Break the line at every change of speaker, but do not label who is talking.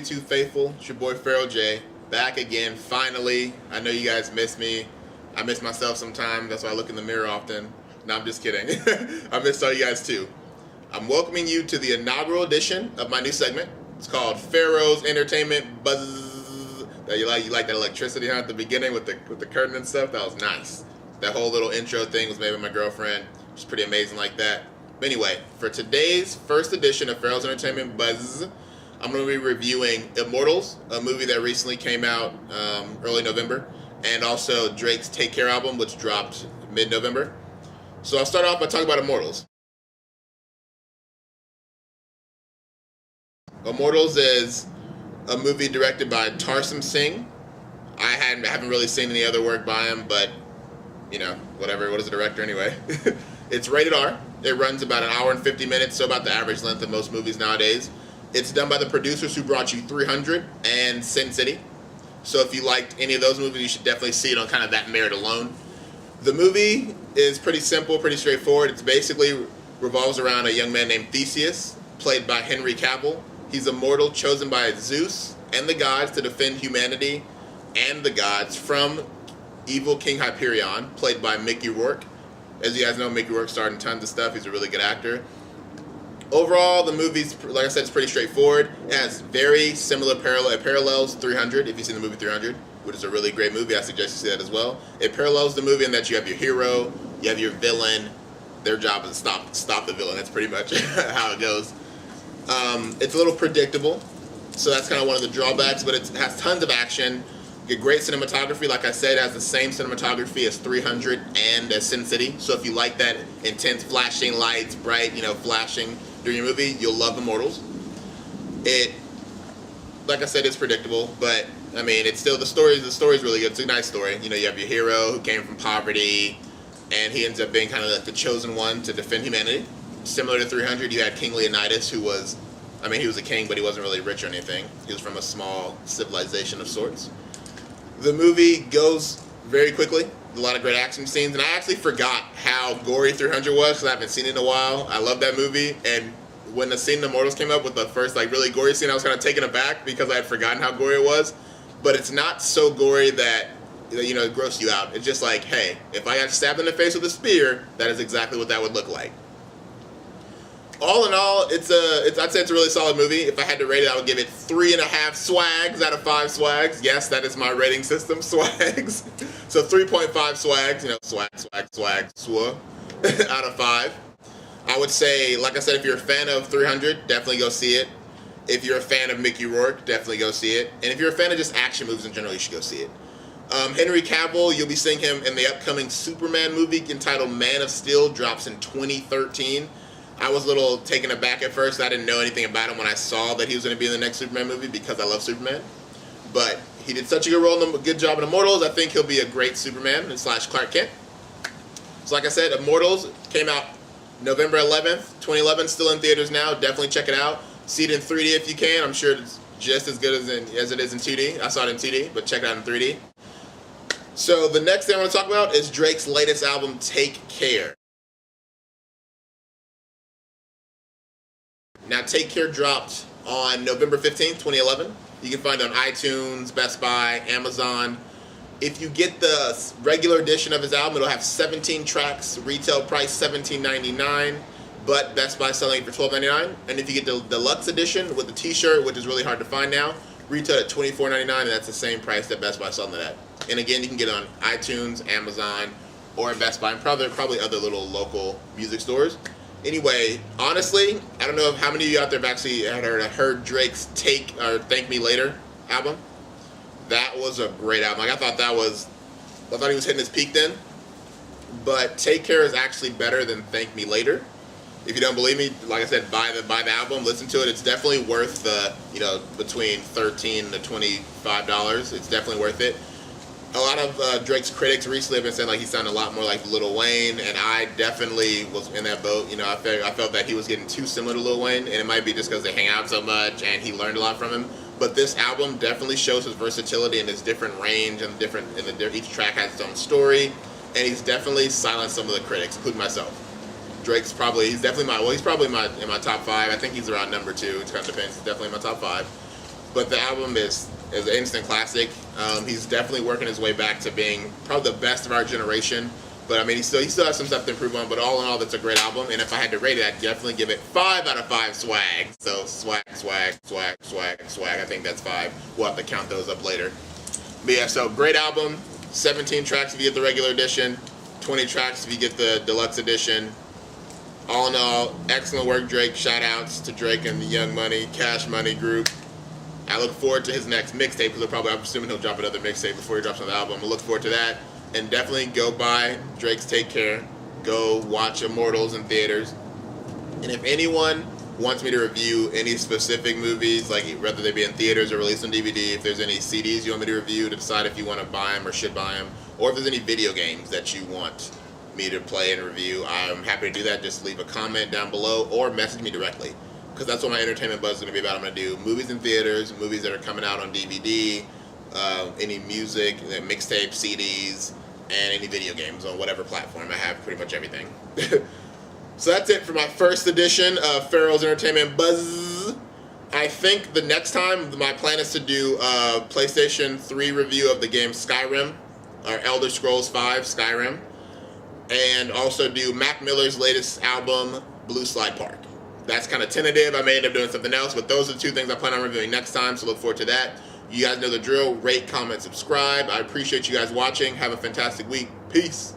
YouTube faithful? It's your boy Pharaoh J, back again, finally. I know you guys miss me. I miss myself sometimes, that's why I look in the mirror often. No, I'm just kidding. I miss all you guys too. I'm welcoming you to the inaugural edition of my new segment. It's called Pharaoh's Entertainment Buzzzz. You like that electricity at the beginning with the curtain and stuff? That was nice. That whole little intro thing was made by my girlfriend. She's pretty amazing like that. But anyway, for today's first edition of Pharaoh's Entertainment Buzzzz, I'm going to be reviewing Immortals, a movie that recently came out early November, and also Drake's Take Care album, which dropped mid-November. So I'll start off by talking about Immortals. Immortals is a movie directed by Tarsem Singh. I haven't really seen any other work by him, but, you know, whatever. What is a director anyway? It's rated R. It runs about an hour and 50 minutes, so about the average length of most movies nowadays. It's done by the producers who brought you 300 and Sin City. So if you liked any of those movies, you should definitely see it on kind of that merit alone. The movie is pretty simple, pretty straightforward. It basically revolves around a young man named Theseus, played by Henry Cavill. He's a mortal chosen by Zeus and the gods to defend humanity and the gods from evil King Hyperion, played by Mickey Rourke. As you guys know, Mickey Rourke starred in tons of stuff. He's a really good actor. Overall, the movie's, like I said, it's pretty straightforward. It has very similar it parallels 300, if you've seen the movie 300, which is a really great movie. I suggest you see that as well. It parallels the movie in that you have your hero, you have your villain. Their job is to stop the villain. That's pretty much how it goes. It's a little predictable, so that's kind of one of the drawbacks, but it has tons of action. You get great cinematography. Like I said, it has the same cinematography as 300 and as Sin City. So if you like that intense flashing lights, bright, flashing during your movie, you'll love Immortals. It, like I said, it's predictable, but I mean, it's still the story's really good. It's a nice story. You have your hero who came from poverty, and he ends up being kind of like the chosen one to defend humanity. Similar to 300, you had King Leonidas, who was, he was a king, but he wasn't really rich or anything. He was from a small civilization of sorts. The movie goes very quickly. A lot of great action scenes, and I actually forgot how gory 300 was because I haven't seen it in a while. I love that movie, and when the scene in Immortals came up with the first really gory scene, I was kind of taken aback because I had forgotten how gory it was. But it's not so gory that it grossed you out. It's just like, hey, if I got stabbed in the face with a spear, that is exactly what that would look like. All in all, I'd say it's a really solid movie. If I had to rate it, I would give it 3.5 swags out of 5 swags. Yes, that is my rating system, swags. So 3.5 swags, swag, out of 5. I would say, like I said, if you're a fan of 300, definitely go see it. If you're a fan of Mickey Rourke, definitely go see it. And if you're a fan of just action movies in general, you should go see it. Henry Cavill, you'll be seeing him in the upcoming Superman movie entitled Man of Steel, drops in 2013. I was a little taken aback at first. I didn't know anything about him when I saw that he was going to be in the next Superman movie because I love Superman. But he did such a good job in Immortals. I think he'll be a great Superman / Clark Kent. So like I said, Immortals came out November 11th, 2011, still in theaters now. Definitely check it out. See it in 3D if you can. I'm sure it's just as good as it is in 2D. I saw it in 2D, but check it out in 3D. So the next thing I want to talk about is Drake's latest album, Take Care. Now, Take Care dropped on November 15th, 2011. You can find it on iTunes, Best Buy, Amazon. If you get the regular edition of his album, it'll have 17 tracks, retail price $17.99, but Best Buy selling it for $12.99. And if you get the deluxe edition with the t-shirt, which is really hard to find now, retail at $24.99, and that's the same price that Best Buy selling it at. And again, you can get it on iTunes, Amazon, or Best Buy, and probably other little local music stores. Anyway, honestly, I don't know how many of you out there have actually heard Drake's Thank Me Later album. That was a great album. I thought he was hitting his peak then. But Take Care is actually better than Thank Me Later. If you don't believe me, like I said, buy the album, listen to it. It's definitely worth the, between $13 to $25. It's definitely worth it. A lot of Drake's critics recently have been saying he sounded a lot more like Lil Wayne, and I definitely was in that boat. I felt that he was getting too similar to Lil Wayne, and it might be just because they hang out so much and he learned a lot from him. But this album definitely shows his versatility and his different range, and each track has its own story, and he's definitely silenced some of the critics, including myself. He's probably in my top 5. I think he's around number 2. It kind of depends. He's definitely in my top 5. but the album is an instant classic. He's definitely working his way back to being probably the best of our generation. But I mean, he still has some stuff to improve on. But all in all, that's a great album. And if I had to rate it, I'd definitely give it 5 out of 5 swag. So swag. I think that's 5. We'll have to count those up later. But yeah, so great album. 17 tracks if you get the regular edition. 20 tracks if you get the deluxe edition. All in all, excellent work, Drake. Shout outs to Drake and the Young Money, Cash Money group. I look forward to his next mixtape because I'm assuming he'll drop another mixtape before he drops another album. I look forward to that. And definitely go buy Drake's Take Care. Go watch Immortals in theaters. And if anyone wants me to review any specific movies, like whether they be in theaters or released on DVD, if there's any CDs you want me to review to decide if you want to buy them or should buy them, or if there's any video games that you want me to play and review, I'm happy to do that. Just leave a comment down below or message me directly, because that's what my entertainment buzz is going to be about. I'm going to do movies in theaters, movies that are coming out on DVD, any music, mixtape, CDs, and any video games on whatever platform. I have pretty much everything. So that's it for my first edition of Pharaoh's Entertainment Buzz. I think the next time, my plan is to do a PlayStation 3 review of the game Skyrim, or Elder Scrolls V Skyrim, and also do Mac Miller's latest album, Blue Slide Park. That's kind of tentative. I may end up doing something else, but those are the 2 things I plan on reviewing next time, so look forward to that. You guys know the drill. Rate, comment, subscribe. I appreciate you guys watching. Have a fantastic week. Peace.